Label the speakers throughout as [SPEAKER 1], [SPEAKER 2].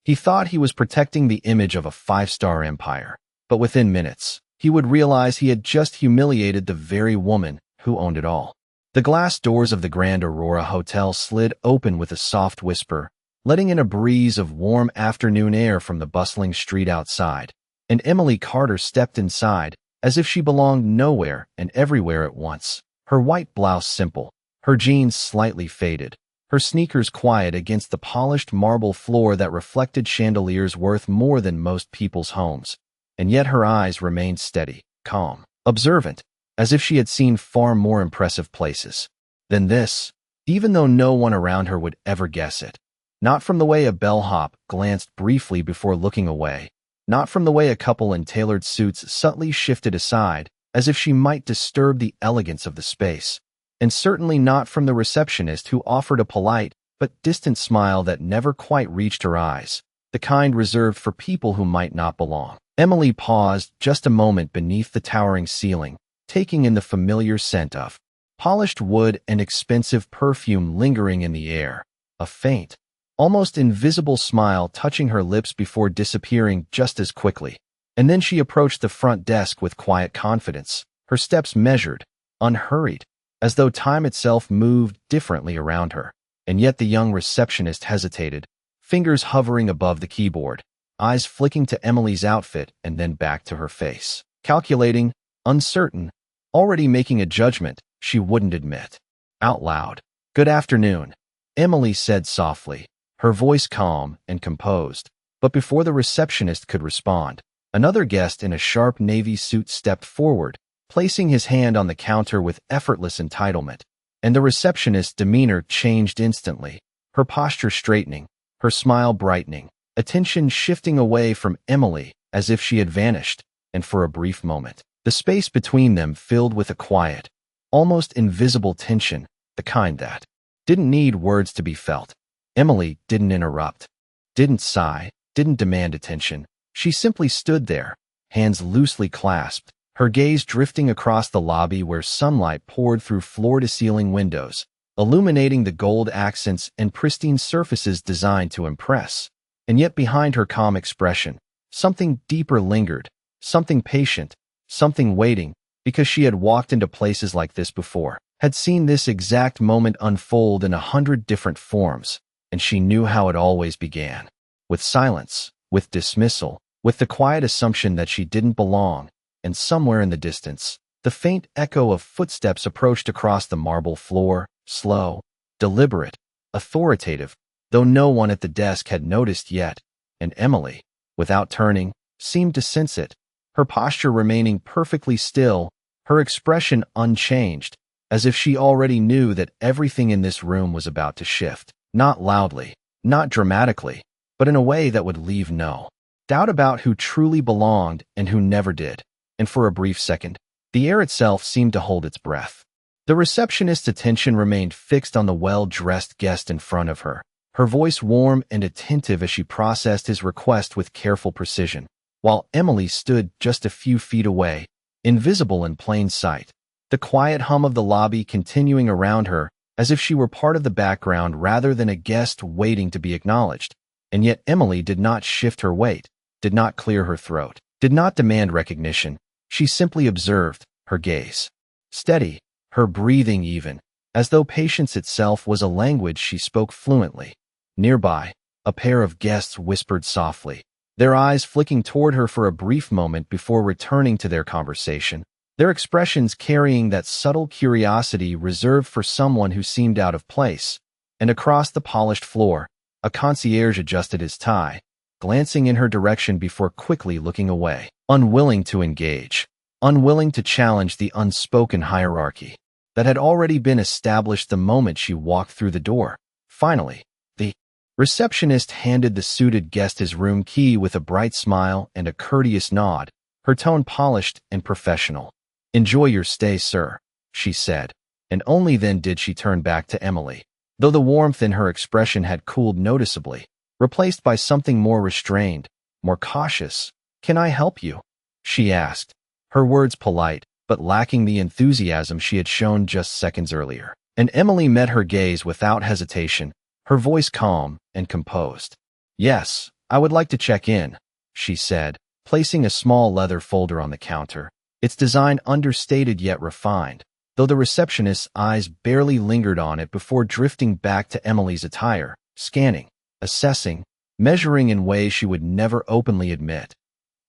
[SPEAKER 1] He thought he was protecting the image of a five-star empire, but within minutes, he would realize he had just humiliated the very woman who owned it all. The glass doors of the Grand Aurora Hotel slid open with a soft whisper, letting in a breeze of warm afternoon air from the bustling street outside, and Emily Carter stepped inside, as if she belonged nowhere and everywhere at once. Her white blouse simple, her jeans slightly faded, her sneakers quiet against the polished marble floor that reflected chandeliers worth more than most people's homes. And yet her eyes remained steady, calm, observant, as if she had seen far more impressive places than this, even though no one around her would ever guess it. Not from the way a bellhop glanced briefly before looking away, not from the way a couple in tailored suits subtly shifted aside, as if she might disturb the elegance of the space, and certainly not from the receptionist who offered a polite but distant smile that never quite reached her eyes, the kind reserved for people who might not belong. Emily paused just a moment beneath the towering ceiling, taking in the familiar scent of polished wood and expensive perfume lingering in the air, a faint, almost invisible smile touching her lips before disappearing just as quickly. And then she approached the front desk with quiet confidence, her steps measured, unhurried, as though time itself moved differently around her. And yet the young receptionist hesitated, fingers hovering above the keyboard, eyes flicking to Emily's outfit and then back to her face, calculating, uncertain, already making a judgment she wouldn't admit out loud. "Good afternoon," Emily said softly, her voice calm and composed. But before the receptionist could respond, another guest in a sharp navy suit stepped forward, placing his hand on the counter with effortless entitlement. And the receptionist's demeanor changed instantly, her posture straightening, her smile brightening, attention shifting away from Emily as if she had vanished, and for a brief moment, the space between them filled with a quiet, almost invisible tension, the kind that didn't need words to be felt. Emily didn't interrupt, didn't sigh, didn't demand attention. She simply stood there, hands loosely clasped, her gaze drifting across the lobby where sunlight poured through floor-to-ceiling windows, illuminating the gold accents and pristine surfaces designed to impress. And yet behind her calm expression, something deeper lingered, something patient, something waiting, because she had walked into places like this before, had seen this exact moment unfold in 100 different forms, and she knew how it always began. With silence, with dismissal, with the quiet assumption that she didn't belong, and somewhere in the distance, the faint echo of footsteps approached across the marble floor, slow, deliberate, authoritative, though no one at the desk had noticed yet, and Emily, without turning, seemed to sense it, her posture remaining perfectly still, her expression unchanged, as if she already knew that everything in this room was about to shift, not loudly, not dramatically, but in a way that would leave no doubt about who truly belonged and who never did. And for a brief second, the air itself seemed to hold its breath. The receptionist's attention remained fixed on the well-dressed guest in front of her, her voice warm and attentive as she processed his request with careful precision, while Emily stood just a few feet away, invisible in plain sight, the quiet hum of the lobby continuing around her as if she were part of the background rather than a guest waiting to be acknowledged. And yet Emily did not shift her weight, did not clear her throat, did not demand recognition. She simply observed, her gaze steady, her breathing even, as though patience itself was a language she spoke fluently. Nearby, a pair of guests whispered softly, their eyes flicking toward her for a brief moment before returning to their conversation, their expressions carrying that subtle curiosity reserved for someone who seemed out of place. And across the polished floor, a concierge adjusted his tie, glancing in her direction before quickly looking away, unwilling to engage, unwilling to challenge the unspoken hierarchy that had already been established the moment she walked through the door. Finally, the receptionist handed the suited guest his room key with a bright smile and a courteous nod, her tone polished and professional. "Enjoy your stay, sir," she said, and only then did she turn back to Emily, though the warmth in her expression had cooled noticeably, replaced by something more restrained, more cautious. "Can I help you?" she asked, her words polite, but lacking the enthusiasm she had shown just seconds earlier. And Emily met her gaze without hesitation, her voice calm and composed. "Yes, "I would like to check in," she said, placing a small leather folder on the counter, its design understated yet refined, though the receptionist's eyes barely lingered on it before drifting back to Emily's attire, scanning, assessing, measuring in ways she would never openly admit.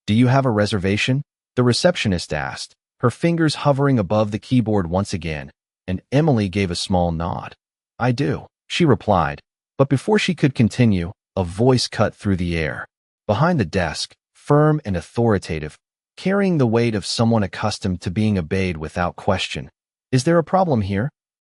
[SPEAKER 1] "Do you have a reservation?" the receptionist asked, her fingers hovering above the keyboard once again, and Emily gave a small nod. "I do," she replied, but before she could continue, a voice cut through the air. Behind the desk, firm and authoritative, carrying the weight of someone accustomed to being obeyed without question. "Is there a problem here?"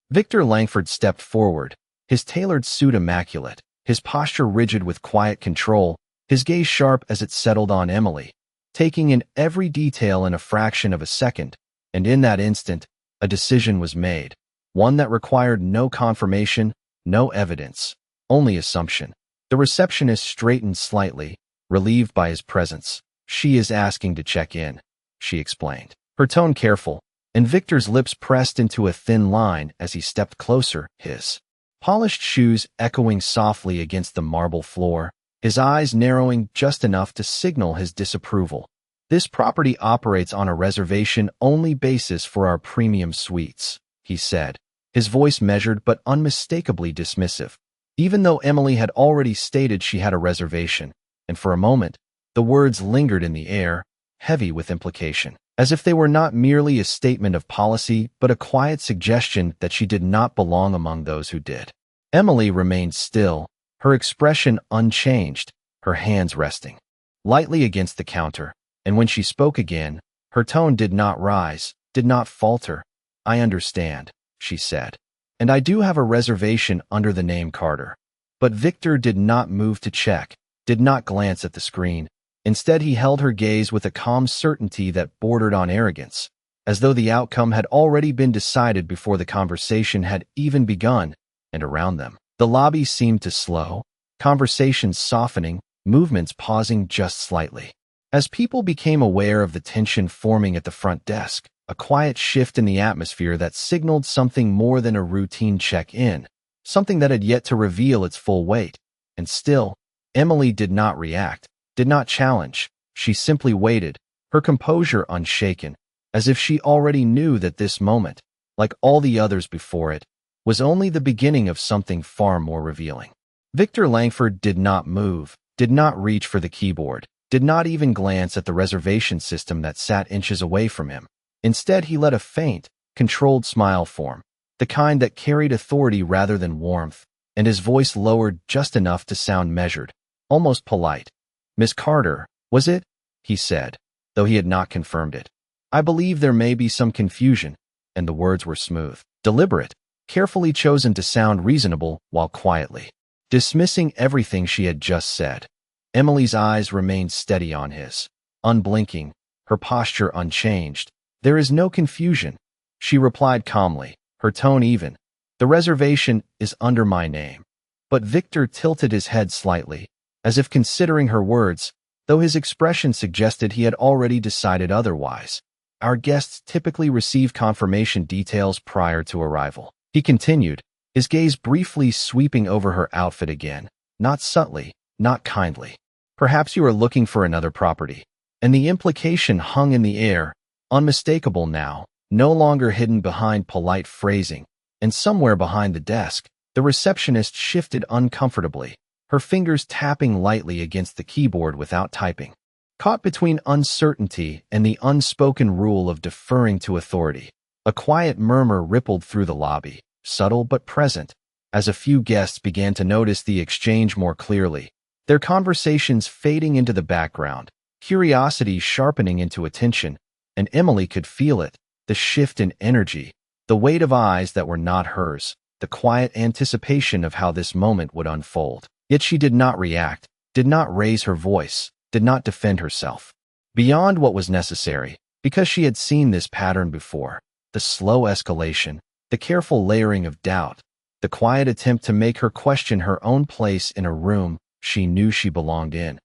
[SPEAKER 1] Victor Langford stepped forward, his tailored suit immaculate, his posture rigid with quiet control, his gaze sharp as it settled on Emily, taking in every detail in a fraction of a second, and in that instant, a decision was made, one that required no confirmation, no evidence, only assumption. The receptionist straightened slightly, relieved by his presence. "She is asking to check in," she explained, her tone careful, and Victor's lips pressed into a thin line as he stepped closer, his polished shoes echoing softly against the marble floor, his eyes narrowing just enough to signal his disapproval. "This property operates on a reservation-only basis for our premium suites," he said, his voice measured but unmistakably dismissive, even though Emily had already stated she had a reservation, and for a moment, the words lingered in the air, heavy with implication, as if they were not merely a statement of policy but a quiet suggestion that she did not belong among those who did. Emily remained still, her expression unchanged, her hands resting lightly against the counter, and when she spoke again, her tone did not rise, did not falter. "I understand," she said, "and I do have a reservation under the name Carter." But Victor did not move to check, did not glance at the screen. Instead, he held her gaze with a calm certainty that bordered on arrogance, as though the outcome had already been decided before the conversation had even begun, and around them, the lobby seemed to slow, conversations softening, movements pausing just slightly. As people became aware of the tension forming at the front desk, a quiet shift in the atmosphere that signaled something more than a routine check-in, something that had yet to reveal its full weight. And still, Emily did not react, did not challenge. She simply waited, her composure unshaken, as if she already knew that this moment, like all the others before it, was only the beginning of something far more revealing. Victor Langford did not move, did not reach for the keyboard, did not even glance at the reservation system that sat inches away from him. Instead, he let a faint, controlled smile form, the kind that carried authority rather than warmth, and his voice lowered just enough to sound measured, almost polite. "Miss Carter, was it?" he said, though he had not confirmed it. "I believe there may be some confusion," and the words were smooth, deliberate, carefully chosen to sound reasonable while quietly dismissing everything she had just said. Emily's eyes remained steady on his, unblinking, her posture unchanged. "There is no confusion," she replied calmly, her tone even. "The reservation is under my name." But Victor tilted his head slightly, as if considering her words, though his expression suggested he had already decided otherwise. "Our guests typically receive confirmation details prior to arrival," he continued, his gaze briefly sweeping over her outfit again, not subtly, not kindly. "Perhaps you are looking for another property." And the implication hung in the air, unmistakable now, no longer hidden behind polite phrasing, and somewhere behind the desk, the receptionist shifted uncomfortably, her fingers tapping lightly against the keyboard without typing. Caught between uncertainty and the unspoken rule of deferring to authority, a quiet murmur rippled through the lobby, subtle but present, as a few guests began to notice the exchange more clearly, their conversations fading into the background, curiosity sharpening into attention, and Emily could feel it, the shift in energy, the weight of eyes that were not hers, the quiet anticipation of how this moment would unfold. Yet she did not react, did not raise her voice, did not defend herself. Beyond what was necessary, because she had seen this pattern before, the slow escalation, the careful layering of doubt, the quiet attempt to make her question her own place in a room she knew she belonged in.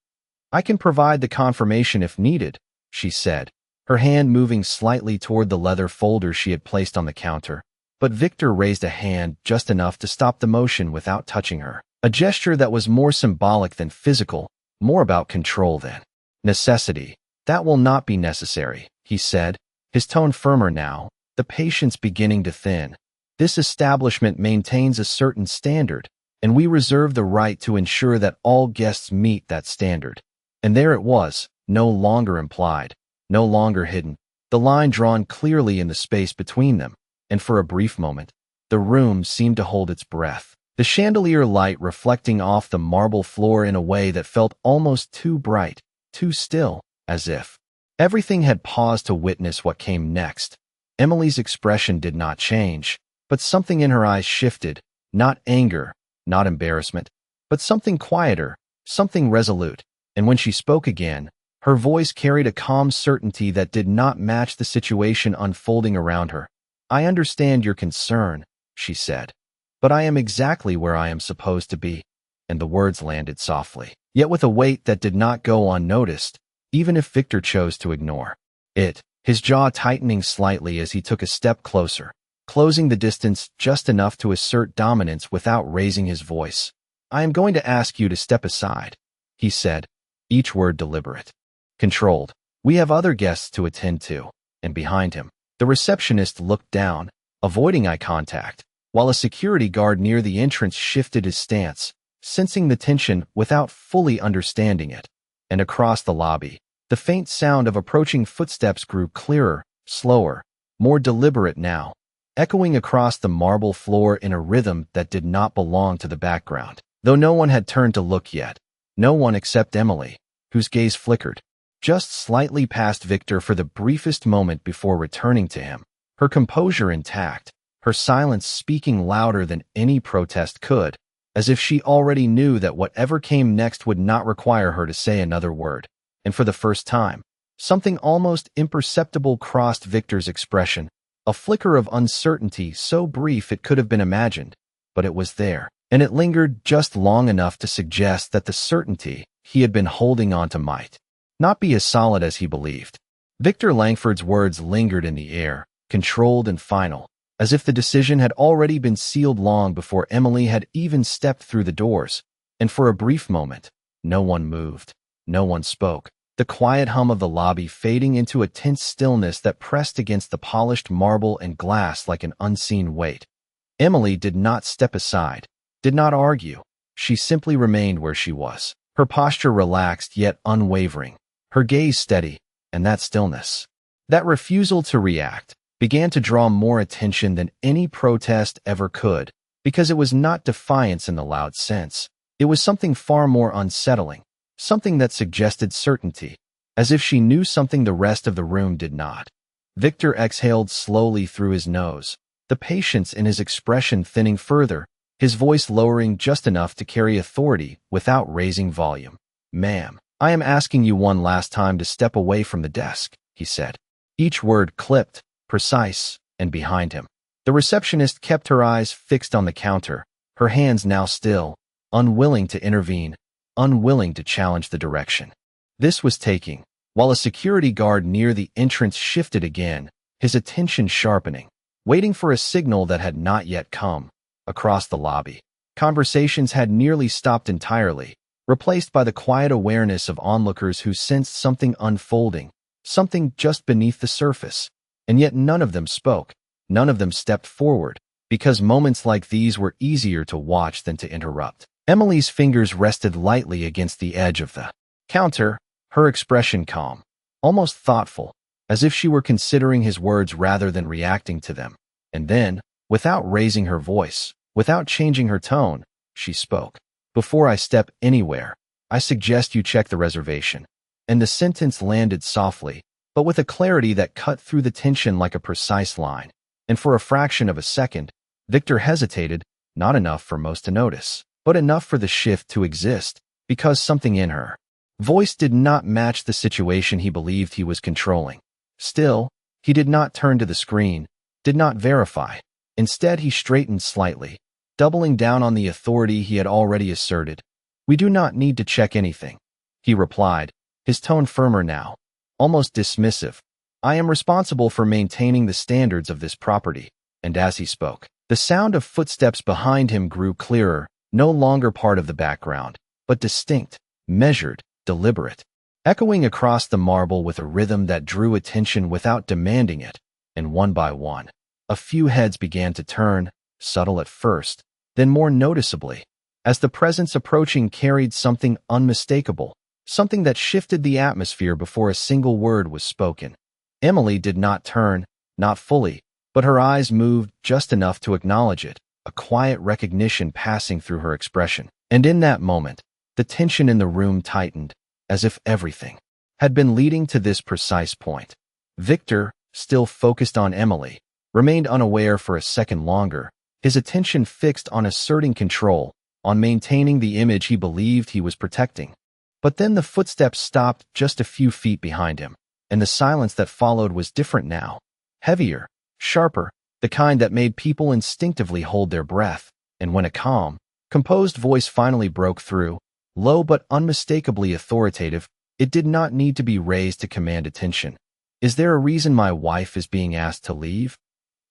[SPEAKER 1] "I can provide the confirmation if needed," she said, her hand moving slightly toward the leather folder she had placed on the counter. But Victor raised a hand just enough to stop the motion without touching her, a gesture that was more symbolic than physical, More about control then. Necessity. That will not be necessary, he said, his tone firmer now, the patience beginning to thin. This establishment maintains a certain standard, and we reserve the right to ensure that all guests meet that standard. And there it was, no longer implied, no longer hidden, the line drawn clearly in the space between them, and for a brief moment, the room seemed to hold its breath. The chandelier light reflecting off the marble floor in a way that felt almost too bright, too still, as if everything had paused to witness what came next. Emily's expression did not change, but something in her eyes shifted, not anger, not embarrassment, but something quieter, something resolute, and when she spoke again, her voice carried a calm certainty that did not match the situation unfolding around her. "I understand your concern," she said, "but I am exactly where I am supposed to be," and the words landed softly, yet with a weight that did not go unnoticed, even if Victor chose to ignore it, his jaw tightening slightly as he took a step closer, closing the distance just enough to assert dominance without raising his voice. "I am going to ask you to step aside," he said, each word deliberate, controlled. "We have other guests to attend to," and behind him, the receptionist looked down, avoiding eye contact, while a security guard near the entrance shifted his stance, sensing the tension without fully understanding it. And across the lobby, the faint sound of approaching footsteps grew clearer, slower, more deliberate now, echoing across the marble floor in a rhythm that did not belong to the background. Though no one had turned to look yet, no one except Emily, whose gaze flickered just slightly past Victor for the briefest moment before returning to him, her composure intact, her silence speaking louder than any protest could, as if she already knew that whatever came next would not require her to say another word. And for the first time, something almost imperceptible crossed Victor's expression, a flicker of uncertainty so brief it could have been imagined, but it was there, and it lingered just long enough to suggest that the certainty he had been holding on to might not be as solid as he believed. Victor Langford's words lingered in the air, controlled and final, as if the decision had already been sealed long before Emily had even stepped through the doors, and for a brief moment, no one moved, no one spoke, the quiet hum of the lobby fading into a tense stillness that pressed against the polished marble and glass like an unseen weight. Emily did not step aside, did not argue. She simply remained where she was, her posture relaxed yet unwavering, her gaze steady, and that stillness, that refusal to react, began to draw more attention than any protest ever could, because it was not defiance in the loud sense. It was something far more unsettling, something that suggested certainty, as if she knew something the rest of the room did not. Victor exhaled slowly through his nose, the patience in his expression thinning further, his voice lowering just enough to carry authority without raising volume. "Ma'am, I am asking you one last time to step away from the desk," he said, each word clipped, precise, and behind him. The receptionist kept her eyes fixed on the counter, her hands now still, unwilling to intervene, unwilling to challenge the direction this was taking, while a security guard near the entrance shifted again, his attention sharpening, waiting for a signal that had not yet come. Across the lobby, conversations had nearly stopped entirely, replaced by the quiet awareness of onlookers who sensed something unfolding, something just beneath the surface. And yet none of them spoke, none of them stepped forward, because moments like these were easier to watch than to interrupt. Emily's fingers rested lightly against the edge of the counter, her expression calm, almost thoughtful, as if she were considering his words rather than reacting to them. And then, without raising her voice, without changing her tone, she spoke. "Before I step anywhere, I suggest you check the reservation." And the sentence landed softly, but with a clarity that cut through the tension like a precise line. And for a fraction of a second, Victor hesitated, not enough for most to notice, but enough for the shift to exist, because something in her voice did not match the situation he believed he was controlling. Still, he did not turn to the screen, did not verify. Instead, he straightened slightly, doubling down on the authority he had already asserted. "We do not need to check anything," he replied, his tone firmer now, almost dismissive. "I am responsible for maintaining the standards of this property." And as he spoke, the sound of footsteps behind him grew clearer, no longer part of the background, but distinct, measured, deliberate, echoing across the marble with a rhythm that drew attention without demanding it, and one by one, a few heads began to turn, subtle at first, then more noticeably, as the presence approaching carried something unmistakable, something that shifted the atmosphere before a single word was spoken. Emily did not turn, not fully, but her eyes moved just enough to acknowledge it, a quiet recognition passing through her expression. And in that moment, the tension in the room tightened, as if everything had been leading to this precise point. Victor, still focused on Emily, remained unaware for a second longer, his attention fixed on asserting control, on maintaining the image he believed he was protecting. But then the footsteps stopped just a few feet behind him, and the silence that followed was different now. Heavier, sharper, the kind that made people instinctively hold their breath. And when a calm, composed voice finally broke through, low but unmistakably authoritative, it did not need to be raised to command attention. "Is there a reason my wife is being asked to leave?"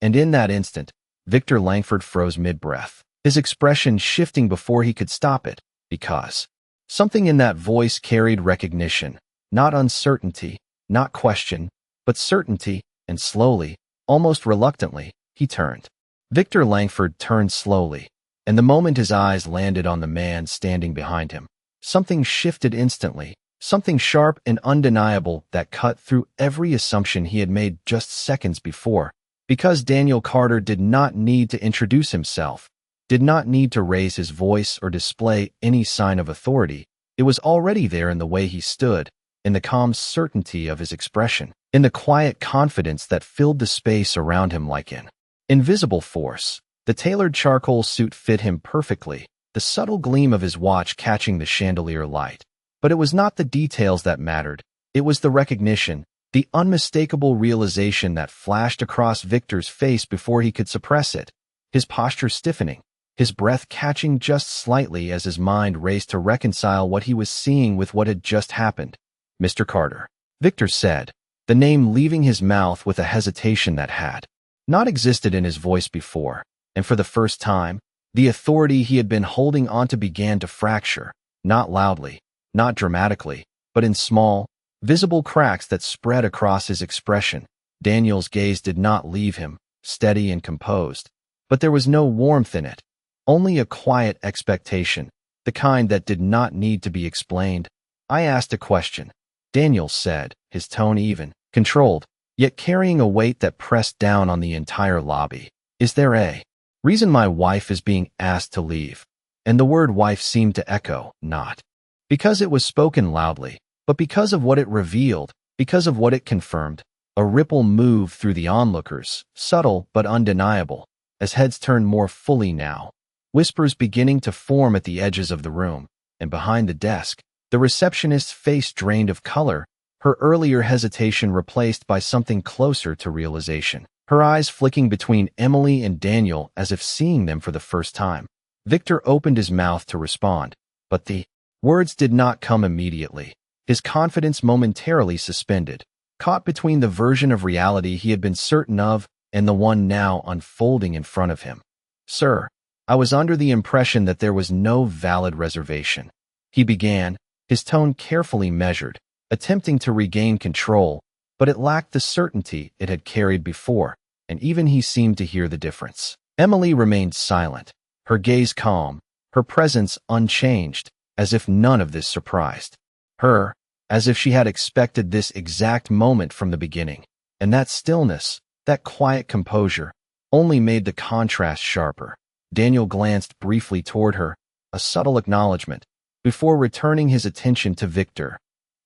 [SPEAKER 1] And in that instant, Victor Langford froze mid-breath, his expression shifting before he could stop it, because something in that voice carried recognition, not uncertainty, not question, but certainty, and slowly, almost reluctantly, he turned. Victor Langford turned slowly, and the moment his eyes landed on the man standing behind him, something shifted instantly, something sharp and undeniable that cut through every assumption he had made just seconds before. Because Daniel Carter did not need to introduce himself, did not need to raise his voice or display any sign of authority, it was already there in the way he stood, in the calm certainty of his expression, in the quiet confidence that filled the space around him like an invisible force. The tailored charcoal suit fit him perfectly, the subtle gleam of his watch catching the chandelier light. But it was not the details that mattered, it was the recognition, the unmistakable realization that flashed across Victor's face before he could suppress it, his posture stiffening, his breath catching just slightly as his mind raced to reconcile what he was seeing with what had just happened. "Mr. Carter," Victor said, the name leaving his mouth with a hesitation that had not existed in his voice before, and for the first time, the authority he had been holding onto began to fracture, not loudly, not dramatically, but in small, visible cracks that spread across his expression. Daniel's gaze did not leave him, steady and composed, but there was no warmth in it, only a quiet expectation, the kind that did not need to be explained. "I asked a question," Daniel said, his tone even, controlled, yet carrying a weight that pressed down on the entire lobby. "Is there a reason my wife is being asked to leave?" And the word wife seemed to echo, not because it was spoken loudly, but because of what it revealed, because of what it confirmed. A ripple moved through the onlookers, subtle but undeniable, as heads turned more fully now, whispers beginning to form at the edges of the room, and behind the desk, the receptionist's face drained of color, her earlier hesitation replaced by something closer to realization, her eyes flicking between Emily and Daniel as if seeing them for the first time. Victor opened his mouth to respond, but the words did not come immediately. His confidence momentarily suspended, caught between the version of reality he had been certain of and the one now unfolding in front of him. "Sir, I was under the impression that there was no valid reservation," he began, his tone carefully measured, attempting to regain control, but it lacked the certainty it had carried before, and even he seemed to hear the difference. Emily remained silent, her gaze calm, her presence unchanged, as if none of this surprised her, as if she had expected this exact moment from the beginning. And that stillness, that quiet composure, only made the contrast sharper. Daniel glanced briefly toward her, a subtle acknowledgement, before returning his attention to Victor.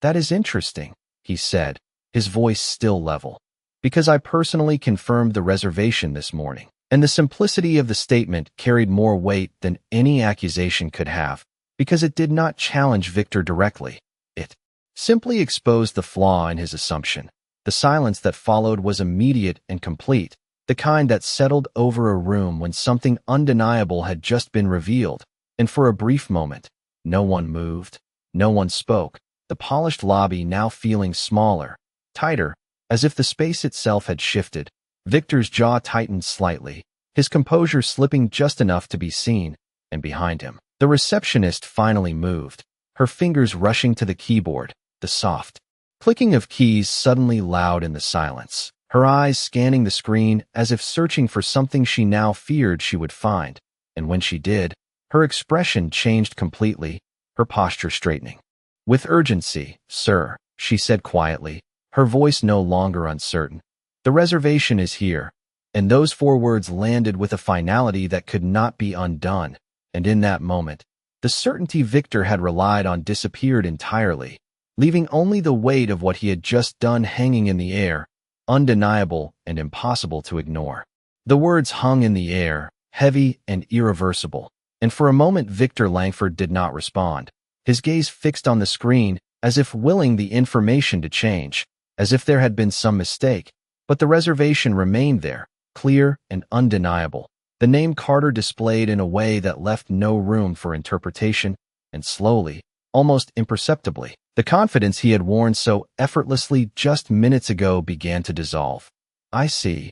[SPEAKER 1] "That is interesting," he said, his voice still level, "because I personally confirmed the reservation this morning." And the simplicity of the statement carried more weight than any accusation could have, because it did not challenge Victor directly. It simply exposed the flaw in his assumption. The silence that followed was immediate and complete, the kind that settled over a room when something undeniable had just been revealed, and for a brief moment, no one moved, no one spoke, the polished lobby now feeling smaller, tighter, as if the space itself had shifted. Victor's jaw tightened slightly, his composure slipping just enough to be seen, and behind him, the receptionist finally moved, her fingers rushing to the keyboard, the soft clicking of keys suddenly loud in the silence, her eyes scanning the screen as if searching for something she now feared she would find. And when she did, her expression changed completely, her posture straightening. "With urgency, sir," she said quietly, her voice no longer uncertain. "The reservation is here." And those 4 words landed with a finality that could not be undone. And in that moment, the certainty Victor had relied on disappeared entirely, leaving only the weight of what he had just done hanging in the air, undeniable and impossible to ignore. The words hung in the air, heavy and irreversible, and for a moment Victor Langford did not respond, his gaze fixed on the screen, as if willing the information to change, as if there had been some mistake. But the reservation remained there, clear and undeniable, the name Carter displayed in a way that left no room for interpretation, and slowly, almost imperceptibly, the confidence he had worn so effortlessly just minutes ago began to dissolve. "I see,"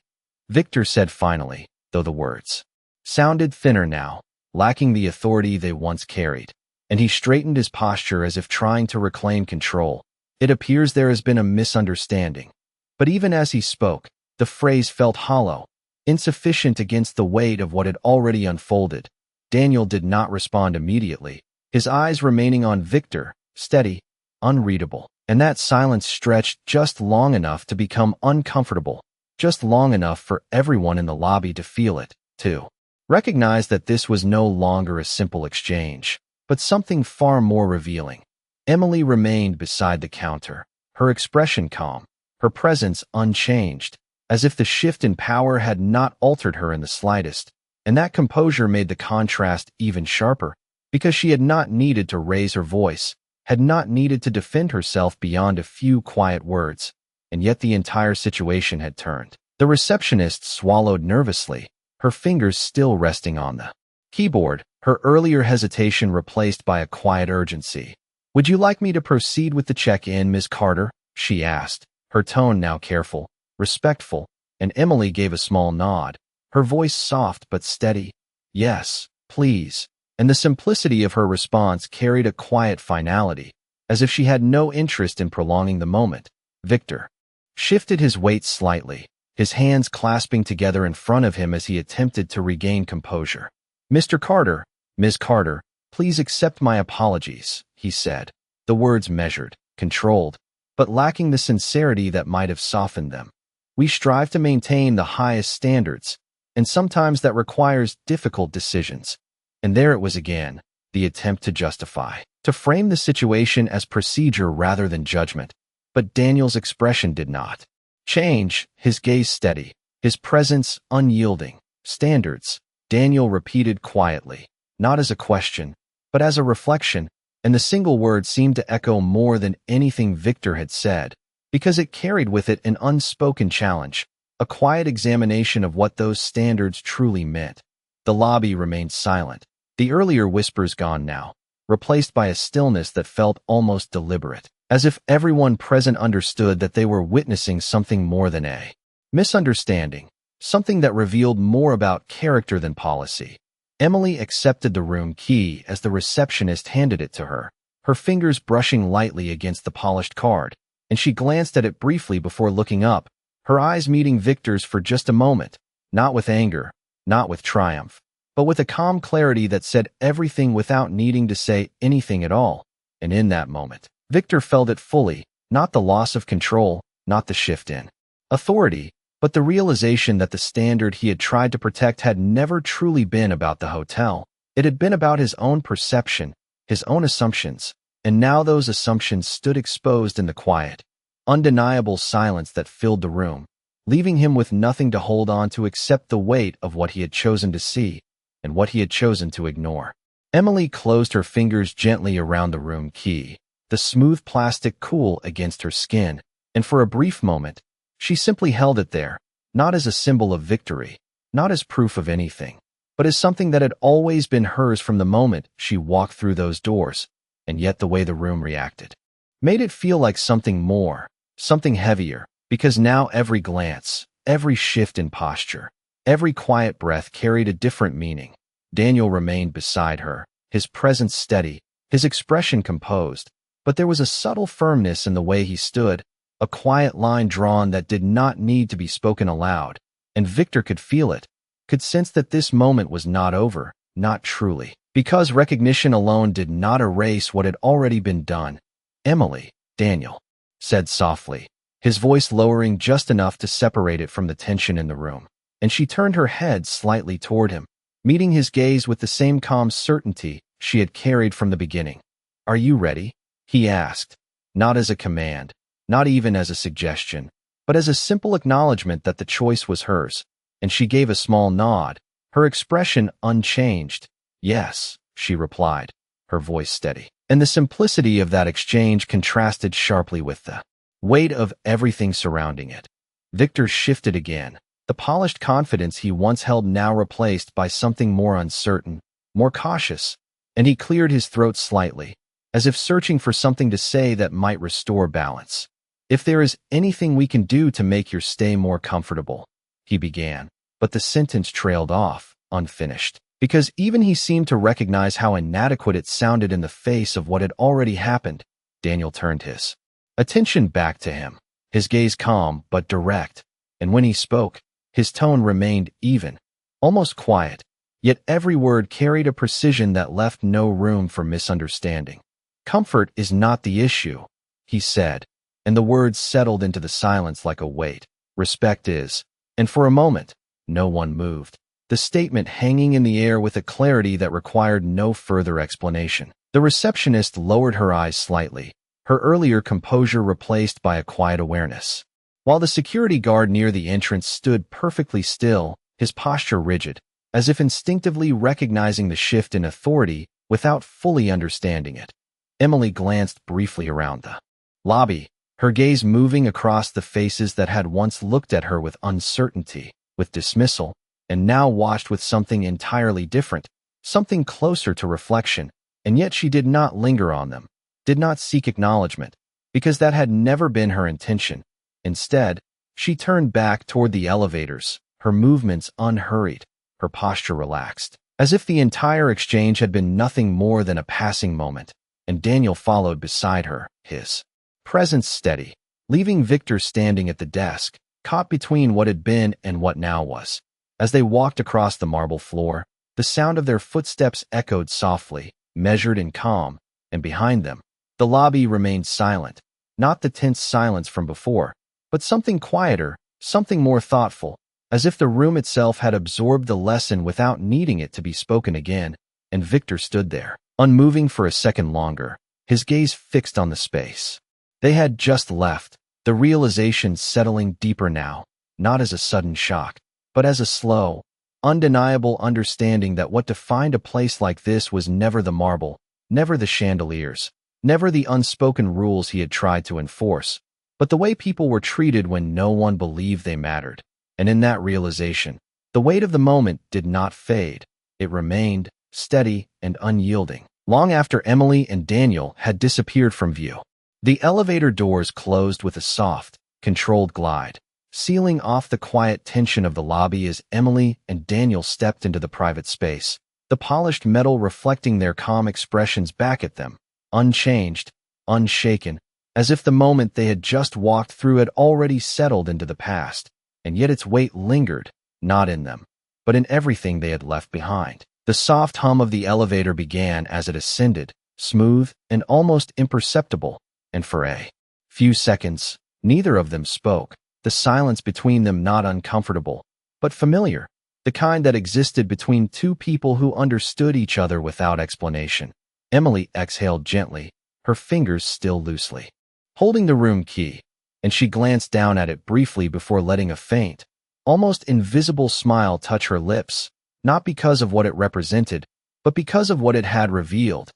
[SPEAKER 1] Victor said finally, though the words sounded thinner now, lacking the authority they once carried. And he straightened his posture as if trying to reclaim control. "It appears there has been a misunderstanding." But even as he spoke, the phrase felt hollow, insufficient against the weight of what had already unfolded. Daniel did not respond immediately, his eyes remaining on Victor, steady, unreadable. And that silence stretched just long enough to become uncomfortable, just long enough for everyone in the lobby to feel it, to recognize that this was no longer a simple exchange, but something far more revealing. Emily remained beside the counter, her expression calm, her presence unchanged, as if the shift in power had not altered her in the slightest. And that composure made the contrast even sharper, because she had not needed to raise her voice, had not needed to defend herself beyond a few quiet words, and yet the entire situation had turned. The receptionist swallowed nervously, her fingers still resting on the keyboard, her earlier hesitation replaced by a quiet urgency. "Would you like me to proceed with the check-in, Ms. Carter?" she asked, her tone now careful, respectful, and Emily gave a small nod, her voice soft but steady. "Yes, please." And the simplicity of her response carried a quiet finality, as if she had no interest in prolonging the moment. Victor shifted his weight slightly, his hands clasping together in front of him as he attempted to regain composure. "Mr. Carter, Ms. Carter, please accept my apologies," he said, the words measured, controlled, but lacking the sincerity that might have softened them. "We strive to maintain the highest standards, and sometimes that requires difficult decisions." And there it was again, the attempt to justify, to frame the situation as procedure rather than judgment. But Daniel's expression did not change, his gaze steady, his presence unyielding. "Standards," Daniel repeated quietly, not as a question, but as a reflection, and the single word seemed to echo more than anything Victor had said, because it carried with it an unspoken challenge, a quiet examination of what those standards truly meant. The lobby remained silent, the earlier whispers gone now, replaced by a stillness that felt almost deliberate, as if everyone present understood that they were witnessing something more than a misunderstanding, something that revealed more about character than policy. Emily accepted the room key as the receptionist handed it to her, her fingers brushing lightly against the polished card, and she glanced at it briefly before looking up, her eyes meeting Victor's for just a moment, not with anger, not with triumph, but with a calm clarity that said everything without needing to say anything at all. And in that moment, Victor felt it fully, not the loss of control, not the shift in authority, but the realization that the standard he had tried to protect had never truly been about the hotel. It had been about his own perception, his own assumptions, and now those assumptions stood exposed in the quiet, undeniable silence that filled the room, leaving him with nothing to hold on to except the weight of what he had chosen to see and what he had chosen to ignore. Emily closed her fingers gently around the room key, the smooth plastic cool against her skin, and for a brief moment, she simply held it there, not as a symbol of victory, not as proof of anything, but as something that had always been hers from the moment she walked through those doors. And yet the way the room reacted made it feel like something more, something heavier, because now every glance, every shift in posture, every quiet breath carried a different meaning. Daniel remained beside her, his presence steady, his expression composed, but there was a subtle firmness in the way he stood, a quiet line drawn that did not need to be spoken aloud, and Victor could feel it, could sense that this moment was not over, not truly. Because recognition alone did not erase what had already been done. "Emily," Daniel said softly, his voice lowering just enough to separate it from the tension in the room. And she turned her head slightly toward him, meeting his gaze with the same calm certainty she had carried from the beginning. "Are you ready?" he asked, not as a command, not even as a suggestion, but as a simple acknowledgement that the choice was hers, and she gave a small nod, her expression unchanged. "Yes," she replied, her voice steady. And the simplicity of that exchange contrasted sharply with the weight of everything surrounding it. Victor shifted again, the polished confidence he once held now replaced by something more uncertain, more cautious, and he cleared his throat slightly, as if searching for something to say that might restore balance. "If there is anything we can do to make your stay more comfortable," he began, but the sentence trailed off, unfinished, because even he seemed to recognize how inadequate it sounded in the face of what had already happened. Daniel turned his attention back to him, his gaze calm but direct, and when he spoke, his tone remained even, almost quiet, yet every word carried a precision that left no room for misunderstanding. "Comfort is not the issue," he said, and the words settled into the silence like a weight. "Respect is." And for a moment, no one moved, the statement hanging in the air with a clarity that required no further explanation. The receptionist lowered her eyes slightly, her earlier composure replaced by a quiet awareness, while the security guard near the entrance stood perfectly still, his posture rigid, as if instinctively recognizing the shift in authority without fully understanding it. Emily glanced briefly around the lobby, her gaze moving across the faces that had once looked at her with uncertainty, with dismissal, and now watched with something entirely different, something closer to reflection, and yet she did not linger on them, did not seek acknowledgement, because that had never been her intention. Instead, she turned back toward the elevators, her movements unhurried, her posture relaxed, as if the entire exchange had been nothing more than a passing moment, and Daniel followed beside her, his presence steady, leaving Victor standing at the desk, caught between what had been and what now was. As they walked across the marble floor, the sound of their footsteps echoed softly, measured and calm, and behind them, the lobby remained silent, not the tense silence from before, but something quieter, something more thoughtful, as if the room itself had absorbed the lesson without needing it to be spoken again, and Victor stood there, unmoving for a second longer, his gaze fixed on the space they had just left, the realization settling deeper now, not as a sudden shock, but as a slow, undeniable understanding that what defined a place like this was never the marble, never the chandeliers, never the unspoken rules he had tried to enforce, but the way people were treated when no one believed they mattered. And in that realization, the weight of the moment did not fade. It remained steady and unyielding, long after Emily and Daniel had disappeared from view. The elevator doors closed with a soft, controlled glide, sealing off the quiet tension of the lobby as Emily and Daniel stepped into the private space, the polished metal reflecting their calm expressions back at them, unchanged, unshaken, as if the moment they had just walked through had already settled into the past, and yet its weight lingered, not in them, but in everything they had left behind. The soft hum of the elevator began as it ascended, smooth and almost imperceptible, and for a few seconds, neither of them spoke, the silence between them not uncomfortable, but familiar, the kind that existed between two people who understood each other without explanation. Emily exhaled gently, her fingers still loosely holding the room key, and she glanced down at it briefly before letting a faint, almost invisible smile touch her lips, not because of what it represented, but because of what it had revealed.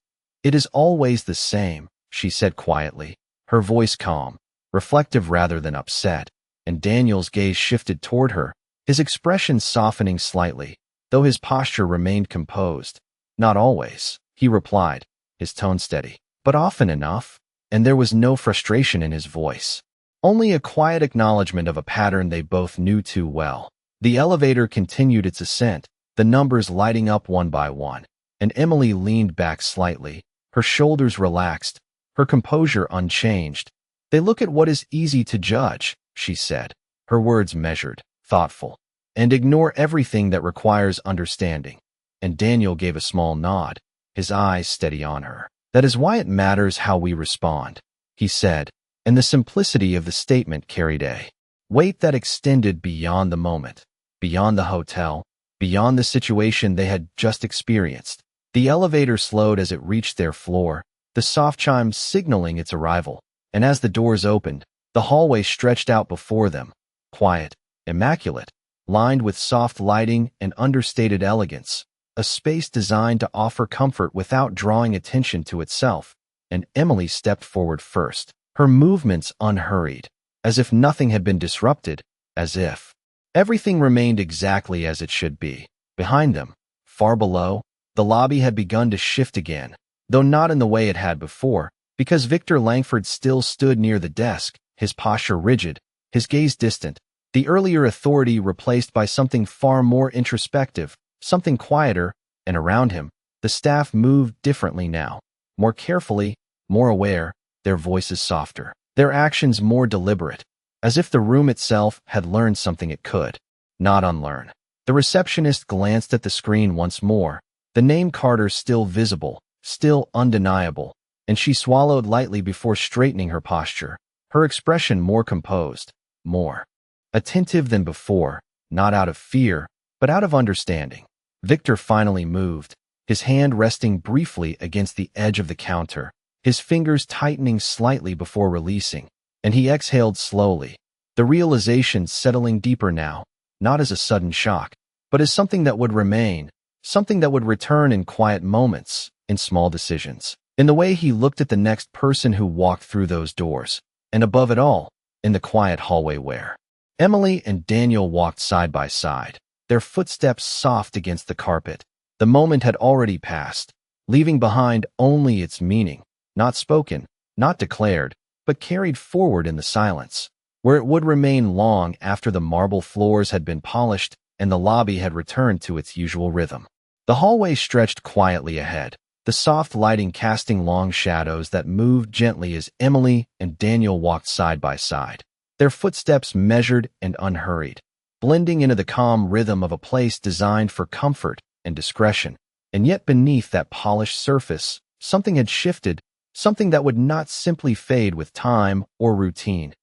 [SPEAKER 1] "It is always the same," she said quietly, her voice calm, reflective rather than upset, and Daniel's gaze shifted toward her, his expression softening slightly, though his posture remained composed. "Not always," he replied, his tone steady, "but often enough," and there was no frustration in his voice, only a quiet acknowledgement of a pattern they both knew too well. The elevator continued its ascent, the numbers lighting up one by one, and Emily leaned back slightly, her shoulders relaxed, her composure unchanged. "They look at what is easy to judge," she said, her words measured, thoughtful, "and ignore everything that requires understanding." And Daniel gave a small nod, his eyes steady on her. "That is why it matters how we respond," he said, and the simplicity of the statement carried a weight that extended beyond the moment, beyond the hotel, beyond the situation they had just experienced. The elevator slowed as it reached their floor, the soft chime signaling its arrival, and as the doors opened, the hallway stretched out before them, quiet, immaculate, lined with soft lighting and understated elegance, a space designed to offer comfort without drawing attention to itself. And Emily stepped forward first, her movements unhurried, as if nothing had been disrupted, as if everything remained exactly as it should be. Behind them, far below, the lobby had begun to shift again, though not in the way it had before, because Victor Langford still stood near the desk, his posture rigid, his gaze distant, the earlier authority replaced by something far more introspective, something quieter, and around him, the staff moved differently now, more carefully, more aware, their voices softer, their actions more deliberate, as if the room itself had learned something it could not unlearn. The receptionist glanced at the screen once more, the name Carter still visible, still undeniable, and she swallowed lightly before straightening her posture, her expression more composed, more attentive than before, not out of fear, but out of understanding. Victor finally moved, his hand resting briefly against the edge of the counter, his fingers tightening slightly before releasing, and he exhaled slowly, the realization settling deeper now, not as a sudden shock, but as something that would remain, something that would return in quiet moments, in small decisions, in the way he looked at the next person who walked through those doors, and above it all, in the quiet hallway where Emily and Daniel walked side by side, their footsteps soft against the carpet. The moment had already passed, leaving behind only its meaning, not spoken, not declared, but carried forward in the silence, where it would remain long after the marble floors had been polished and the lobby had returned to its usual rhythm. The hallway stretched quietly ahead, the soft lighting casting long shadows that moved gently as Emily and Daniel walked side by side, their footsteps measured and unhurried, blending into the calm rhythm of a place designed for comfort and discretion. And yet beneath that polished surface, something had shifted, something that would not simply fade with time or routine.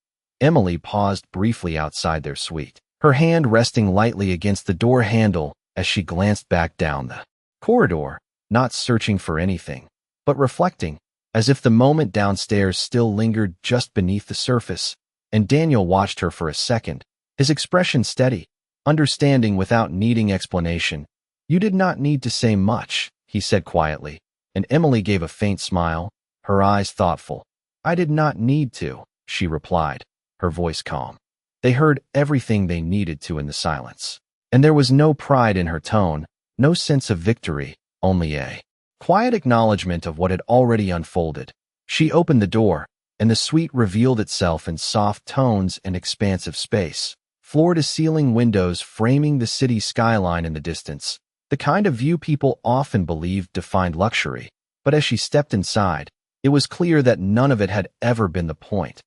[SPEAKER 1] Emily paused briefly outside their suite, her hand resting lightly against the door handle as she glanced back down the corridor, not searching for anything, but reflecting, as if the moment downstairs still lingered just beneath the surface. And Daniel watched her for a second, his expression steady, understanding without needing explanation. "You did not need to say much," he said quietly, and Emily gave a faint smile, her eyes thoughtful. "I did not need to," she replied, her voice calm. They heard everything they needed to in the silence, and there was no pride in her tone, no sense of victory, only a quiet acknowledgement of what had already unfolded. She opened the door, and the suite revealed itself in soft tones and expansive space, floor-to-ceiling windows framing the city skyline in the distance, the kind of view people often believed defined luxury. But as she stepped inside, it was clear that none of it had ever been the point.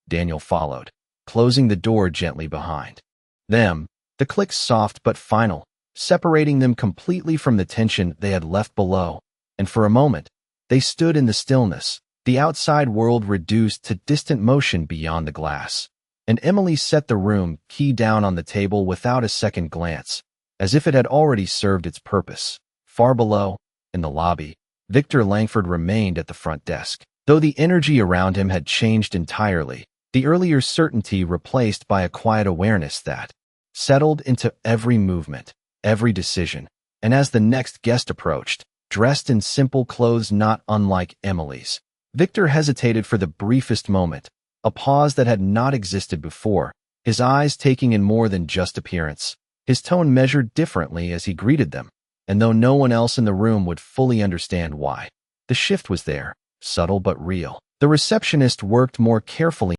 [SPEAKER 1] Daniel followed, closing the door gently behind them, the click soft but final, separating them completely from the tension they had left below. And for a moment, they stood in the stillness, the outside world reduced to distant motion beyond the glass. And Emily set the room key down on the table without a second glance, as if it had already served its purpose. Far below, in the lobby, Victor Langford remained at the front desk, though the energy around him had changed entirely, the earlier certainty replaced by a quiet awareness that settled into every movement, every decision. And as the next guest approached, dressed in simple clothes not unlike Emily's, Victor hesitated for the briefest moment, a pause that had not existed before, his eyes taking in more than just appearance, his tone measured differently as he greeted them. And though no one else in the room would fully understand why, the shift was there, subtle but real. The receptionist worked more carefully